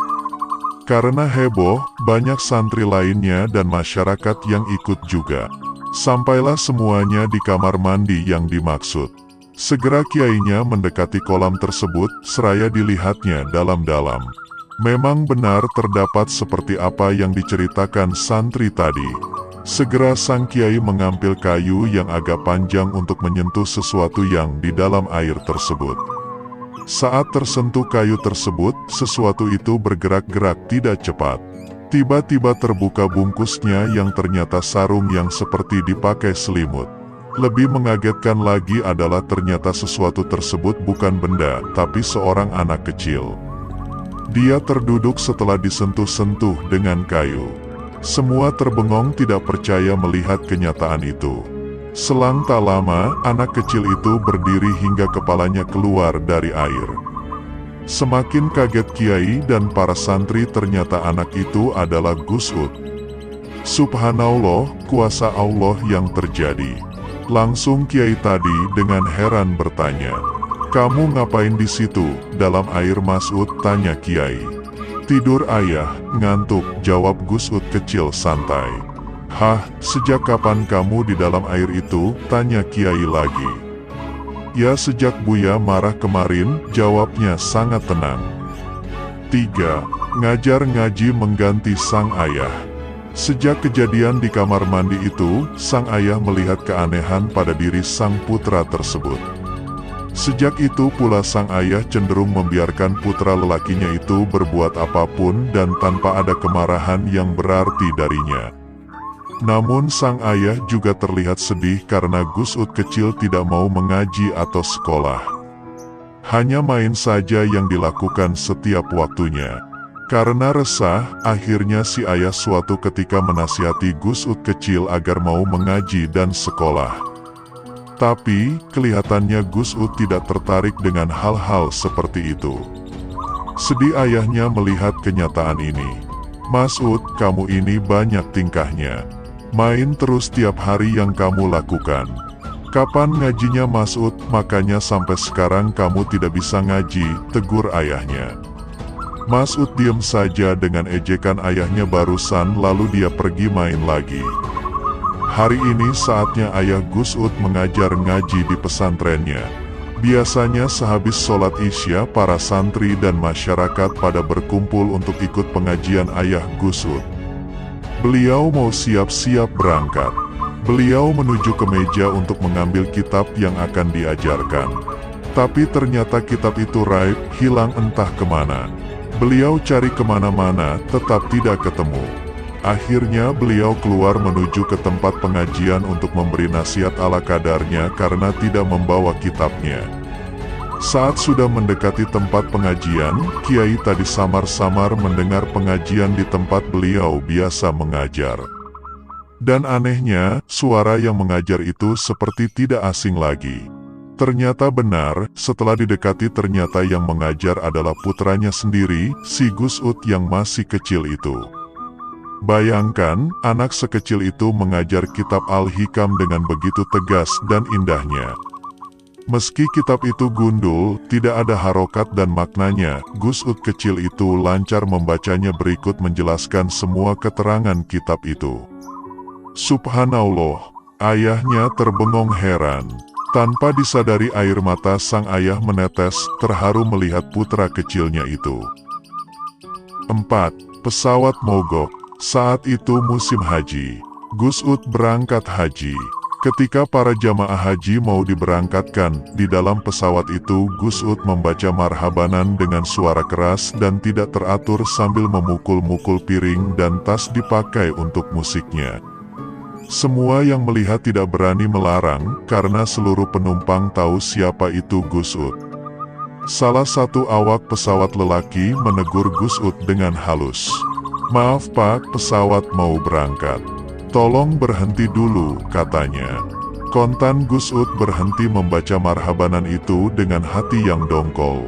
Speaker 1: Karena heboh, banyak santri lainnya dan masyarakat yang ikut juga. Sampailah semuanya di kamar mandi yang dimaksud. Segera kiainya mendekati kolam tersebut, seraya dilihatnya dalam-dalam. Memang benar terdapat seperti apa yang diceritakan santri tadi. Segera sang kiai mengambil kayu yang agak panjang untuk menyentuh sesuatu yang di dalam air tersebut. Saat tersentuh kayu tersebut, sesuatu itu bergerak-gerak tidak cepat. Tiba-tiba terbuka bungkusnya yang ternyata sarung yang seperti dipakai selimut. Lebih mengagetkan lagi adalah ternyata sesuatu tersebut bukan benda, tapi seorang anak kecil. Dia terduduk setelah disentuh-sentuh dengan kayu. Semua terbengong tidak percaya melihat kenyataan itu. Selang tak lama, anak kecil itu berdiri hingga kepalanya keluar dari air. Semakin kaget kiai dan para santri ternyata anak itu adalah Gus Ud. Subhanallah, kuasa Allah yang terjadi. Langsung kiai tadi dengan heran bertanya, "Kamu ngapain di situ, dalam air Mas Ud?" tanya kiai. "Tidur ayah, ngantuk," jawab Gus Ud kecil santai. "Hah, sejak kapan kamu di dalam air itu?" tanya kiai lagi. "Ya sejak Buya marah kemarin," jawabnya sangat tenang. 3. Ngajar ngaji mengganti sang ayah. Sejak kejadian di kamar mandi itu, sang ayah melihat keanehan pada diri sang putra tersebut. Sejak itu pula sang ayah cenderung membiarkan putra lelakinya itu berbuat apapun dan tanpa ada kemarahan yang berarti darinya. Namun sang ayah juga terlihat sedih karena Gus Ud kecil tidak mau mengaji atau sekolah. Hanya main saja yang dilakukan setiap waktunya. Karena resah, akhirnya si ayah suatu ketika menasihati Gus Ud kecil agar mau mengaji dan sekolah. Tapi, kelihatannya Gus Ud tidak tertarik dengan hal-hal seperti itu. Sedih ayahnya melihat kenyataan ini. "Mas Ud, kamu ini banyak tingkahnya. Main terus tiap hari yang kamu lakukan. Kapan ngajinya Mas Ud? Makanya sampai sekarang kamu tidak bisa ngaji," tegur ayahnya. Mas Ud diam saja dengan ejekan ayahnya barusan lalu dia pergi main lagi. Hari ini saatnya ayah Gus Ud mengajar ngaji di pesantrennya. Biasanya sehabis sholat Isya para santri dan masyarakat pada berkumpul untuk ikut pengajian ayah Gus Ud. Beliau mau siap-siap berangkat. Beliau menuju ke meja untuk mengambil kitab yang akan diajarkan. Tapi ternyata kitab itu raib, hilang entah kemana. Beliau cari kemana-mana, tetap tidak ketemu. Akhirnya beliau keluar menuju ke tempat pengajian untuk memberi nasihat ala kadarnya karena tidak membawa kitabnya. Saat sudah mendekati tempat pengajian, kiai tadi samar-samar mendengar pengajian di tempat beliau biasa mengajar. Dan anehnya, suara yang mengajar itu seperti tidak asing lagi. Ternyata benar, setelah didekati ternyata yang mengajar adalah putranya sendiri, si Gus Ud yang masih kecil itu. Bayangkan, anak sekecil itu mengajar kitab Al-Hikam dengan begitu tegas dan indahnya. Meski kitab itu gundul, tidak ada harokat dan maknanya, Gus Ud kecil itu lancar membacanya berikut menjelaskan semua keterangan kitab itu. Subhanallah, ayahnya terbengong heran. Tanpa disadari air mata sang ayah menetes, terharu melihat putra kecilnya itu. 4. Pesawat mogok. Saat itu musim haji. Gus Ud berangkat haji. Ketika para jamaah haji mau diberangkatkan, di dalam pesawat itu Gus Ud membaca marhabanan dengan suara keras dan tidak teratur sambil memukul-mukul piring dan tas dipakai untuk musiknya. Semua yang melihat tidak berani melarang, karena seluruh penumpang tahu siapa itu Gus Ud. Salah satu awak pesawat lelaki menegur Gus Ud dengan halus. "Maaf Pak, pesawat mau berangkat. Tolong berhenti dulu," katanya. Kontan Gus Ud berhenti membaca marhabanan itu dengan hati yang dongkol.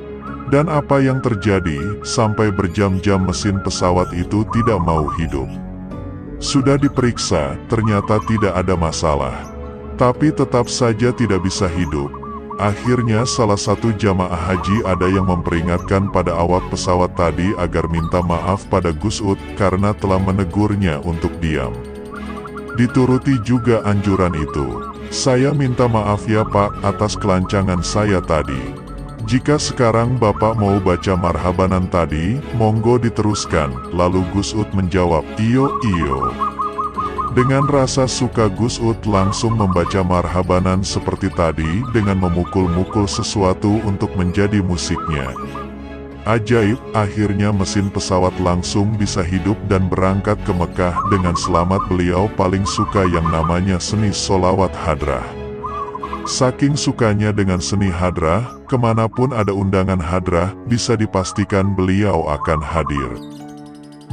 Speaker 1: Dan apa yang terjadi, sampai berjam-jam mesin pesawat itu tidak mau hidup. Sudah diperiksa, ternyata tidak ada masalah. Tapi tetap saja tidak bisa hidup. Akhirnya salah satu jamaah haji ada yang memperingatkan pada awak pesawat tadi agar minta maaf pada Gus Ud karena telah menegurnya untuk diam. Dituruti juga anjuran itu. "Saya minta maaf ya Pak atas kelancangan saya tadi. Jika sekarang Bapak mau baca marhabanan tadi, monggo diteruskan." Lalu Gus Ud menjawab, "Iyo." Dengan rasa suka Gus Ud langsung membaca marhabanan seperti tadi dengan memukul-mukul sesuatu untuk menjadi musiknya. Ajaib, akhirnya mesin pesawat langsung bisa hidup dan berangkat ke Mekah dengan selamat. Beliau paling suka yang namanya seni sholawat hadrah. Saking sukanya dengan seni hadrah, kemanapun ada undangan hadrah, bisa dipastikan beliau akan hadir.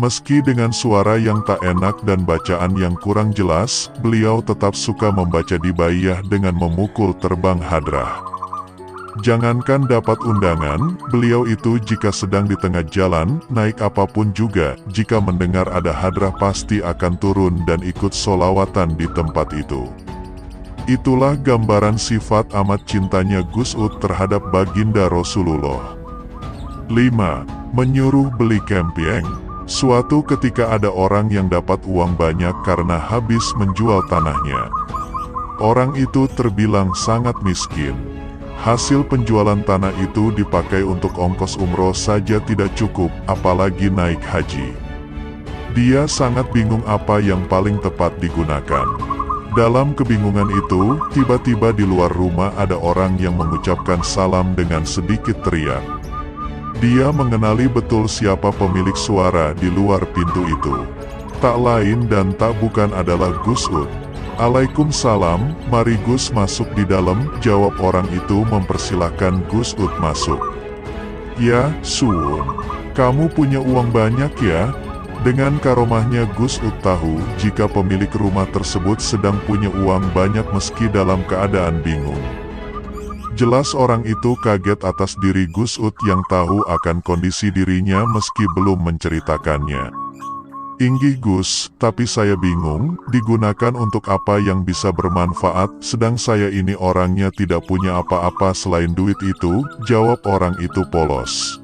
Speaker 1: Meski dengan suara yang tak enak dan bacaan yang kurang jelas, beliau tetap suka membaca dibaiyah dengan memukul terbang hadrah. Jangankan dapat undangan, beliau itu jika sedang di tengah jalan, naik apapun juga, jika mendengar ada hadrah pasti akan turun dan ikut sholawatan di tempat itu. Itulah gambaran sifat amat cintanya Gus Ud terhadap baginda Rasulullah. 5. Menyuruh beli kempieng. Suatu ketika ada orang yang dapat uang banyak karena habis menjual tanahnya. Orang itu terbilang sangat miskin. Hasil penjualan tanah itu dipakai untuk ongkos umroh saja tidak cukup, apalagi naik haji. Dia sangat bingung apa yang paling tepat digunakan. Dalam kebingungan itu, tiba-tiba di luar rumah ada orang yang mengucapkan salam dengan sedikit teriak. Dia mengenali betul siapa pemilik suara di luar pintu itu. Tak lain dan tak bukan adalah Gus Ud. "Waalaikumsalam, mari Gus masuk di dalam," jawab orang itu mempersilahkan Gus Ud masuk. "Ya, Sun, kamu punya uang banyak ya?" Dengan karomahnya Gus Ud tahu jika pemilik rumah tersebut sedang punya uang banyak meski dalam keadaan bingung. Jelas orang itu kaget atas diri Gus Ud yang tahu akan kondisi dirinya meski belum menceritakannya. "Inggih Gus, tapi saya bingung, digunakan untuk apa yang bisa bermanfaat, sedang saya ini orangnya tidak punya apa-apa selain duit itu," jawab orang itu polos.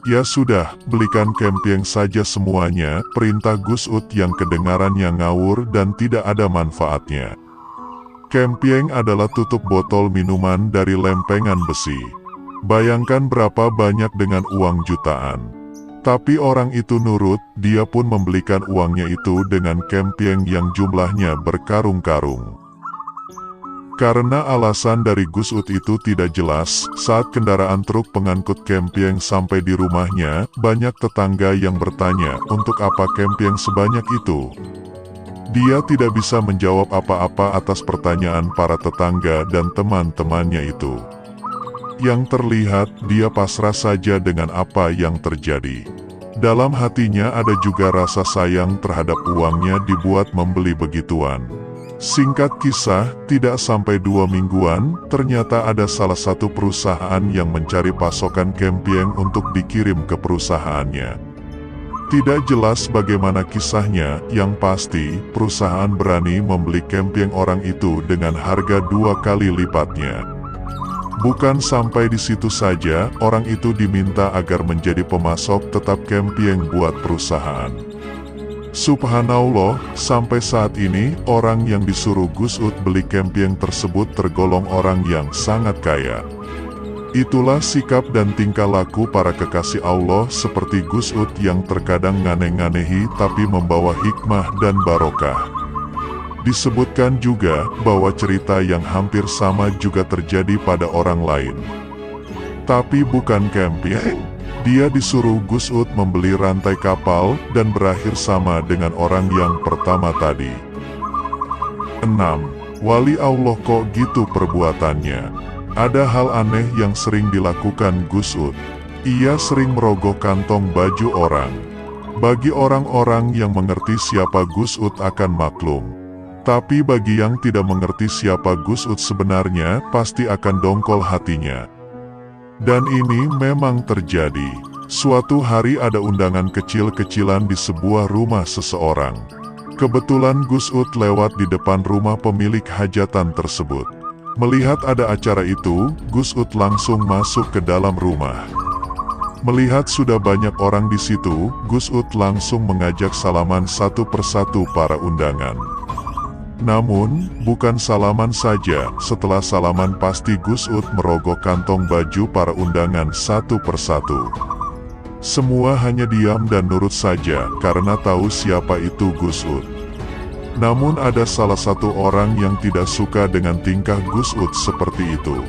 Speaker 1: "Ya sudah, belikan kempieng saja semuanya," perintah Gus Ud yang kedengarannya ngawur dan tidak ada manfaatnya. Kempieng adalah tutup botol minuman dari lempengan besi. Bayangkan berapa banyak dengan uang jutaan. Tapi orang itu nurut, dia pun membelikan uangnya itu dengan kempieng yang jumlahnya berkarung-karung. Karena alasan dari Gus Ud itu tidak jelas, saat kendaraan truk pengangkut kempieng sampai di rumahnya, banyak tetangga yang bertanya, "Untuk apa kempieng sebanyak itu?" Dia tidak bisa menjawab apa-apa atas pertanyaan para tetangga dan teman-temannya itu. Yang terlihat, dia pasrah saja dengan apa yang terjadi. Dalam hatinya ada juga rasa sayang terhadap uangnya dibuat membeli begituan. Singkat kisah, tidak sampai 2 mingguan, ternyata ada salah satu perusahaan yang mencari pasokan kempieng untuk dikirim ke perusahaannya. Tidak jelas bagaimana kisahnya, yang pasti, perusahaan berani membeli kempyeng orang itu dengan harga 2 kali lipatnya. Bukan sampai di situ saja, orang itu diminta agar menjadi pemasok tetap kempyeng buat perusahaan. Subhanallah, sampai saat ini, orang yang disuruh Gus Ud beli kempyeng tersebut tergolong orang yang sangat kaya. Itulah sikap dan tingkah laku para kekasih Allah seperti Gus Ud yang terkadang nganeh-nganehi tapi membawa hikmah dan barokah. Disebutkan juga bahwa cerita yang hampir sama juga terjadi pada orang lain. Tapi bukan kempyeng, dia disuruh Gus Ud membeli rantai kapal dan berakhir sama dengan orang yang pertama tadi. 6. Wali Allah kok gitu perbuatannya? Ada hal aneh yang sering dilakukan Gus Ud. Ia sering merogoh kantong baju orang. Bagi orang-orang yang mengerti siapa Gus Ud akan maklum. Tapi bagi yang tidak mengerti siapa Gus Ud sebenarnya, pasti akan dongkol hatinya. Dan ini memang terjadi. Suatu hari ada undangan kecil-kecilan di sebuah rumah seseorang. Kebetulan Gus Ud lewat di depan rumah pemilik hajatan tersebut. Melihat ada acara itu, Gus Ud langsung masuk ke dalam rumah. Melihat sudah banyak orang di situ, Gus Ud langsung mengajak salaman satu persatu para undangan. Namun, bukan salaman saja, setelah salaman pasti Gus Ud merogoh kantong baju para undangan satu persatu. Semua hanya diam dan nurut saja, karena tahu siapa itu Gus Ud. Namun ada salah satu orang yang tidak suka dengan tingkah Gus Ud seperti itu.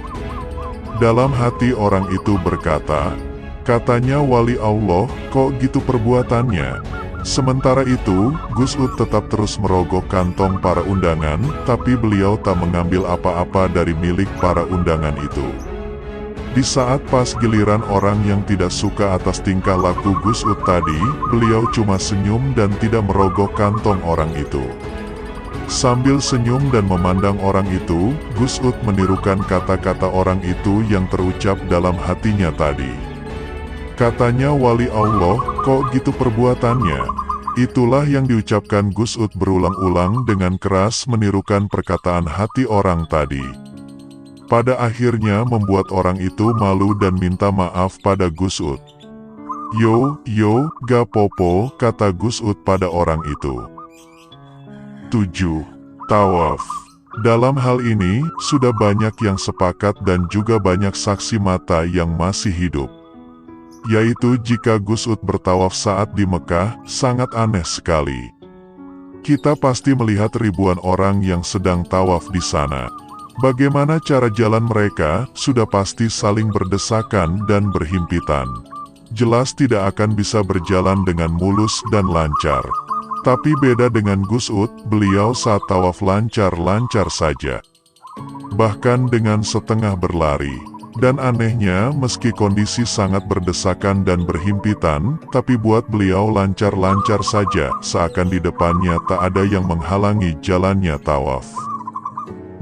Speaker 1: Dalam hati orang itu berkata, katanya wali Allah, kok gitu perbuatannya? Sementara itu, Gus Ud tetap terus merogoh kantong para undangan, tapi beliau tak mengambil apa-apa dari milik para undangan itu. Di saat pas giliran orang yang tidak suka atas tingkah laku Gus Ud tadi, beliau cuma senyum dan tidak merogoh kantong orang itu. Sambil senyum dan memandang orang itu, Gus Ud menirukan kata-kata orang itu yang terucap dalam hatinya tadi. Katanya wali Allah, kok gitu perbuatannya? Itulah yang diucapkan Gus Ud berulang-ulang dengan keras menirukan perkataan hati orang tadi. Pada akhirnya membuat orang itu malu dan minta maaf pada Gus Ud. Yo, gak popo, kata Gus Ud pada orang itu. 7. Tawaf. Dalam hal ini, sudah banyak yang sepakat dan juga banyak saksi mata yang masih hidup. Yaitu jika Gus Ud bertawaf saat di Mekah, sangat aneh sekali. Kita pasti melihat ribuan orang yang sedang tawaf di sana. Bagaimana cara jalan mereka, sudah pasti saling berdesakan dan berhimpitan. Jelas tidak akan bisa berjalan dengan mulus dan lancar. Tapi beda dengan Gus Ud, beliau saat tawaf lancar-lancar saja. Bahkan dengan setengah berlari. Dan anehnya, meski kondisi sangat berdesakan dan berhimpitan, tapi buat beliau lancar-lancar saja, seakan di depannya tak ada yang menghalangi jalannya tawaf.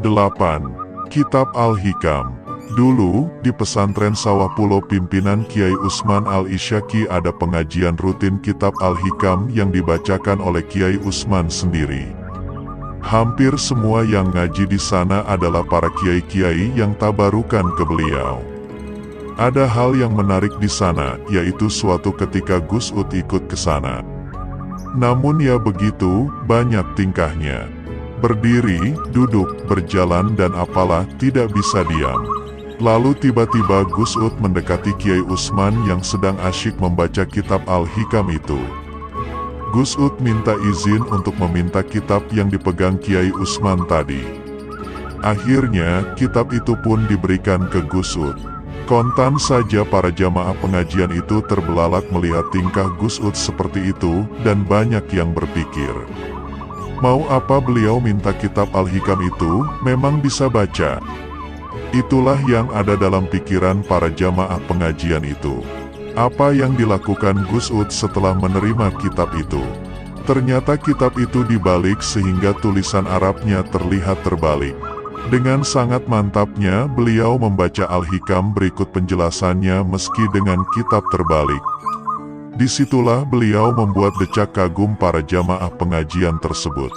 Speaker 1: 8. Kitab Al-Hikam. Dulu, di pesantren Sawah Pulau pimpinan Kiai Usman Al-Isyaki ada pengajian rutin Kitab Al-Hikam yang dibacakan oleh Kiai Usman sendiri. Hampir semua yang ngaji di sana adalah para kiai-kiai yang tabarukan ke beliau. Ada hal yang menarik di sana, yaitu suatu ketika Gus Ud ikut ke sana. Namun ya begitu, banyak tingkahnya. Berdiri, duduk, berjalan dan apalah, tidak bisa diam. Lalu tiba-tiba Gus Ud mendekati Kiai Usman yang sedang asyik membaca kitab Al-Hikam itu. Gus Ud minta izin untuk meminta kitab yang dipegang Kiai Usman tadi. Akhirnya, kitab itu pun diberikan ke Gus Ud. Kontan saja para jamaah pengajian itu terbelalak melihat tingkah Gus Ud seperti itu, dan banyak yang berpikir, mau apa beliau minta kitab Al-Hikam itu, memang bisa baca. Itulah yang ada dalam pikiran para jamaah pengajian itu. Apa yang dilakukan Gus Ud setelah menerima kitab itu? Ternyata kitab itu dibalik sehingga tulisan Arabnya terlihat terbalik. Dengan sangat mantapnya beliau membaca Al-Hikam berikut penjelasannya meski dengan kitab terbalik. Disitulah beliau membuat decak kagum para jamaah pengajian tersebut.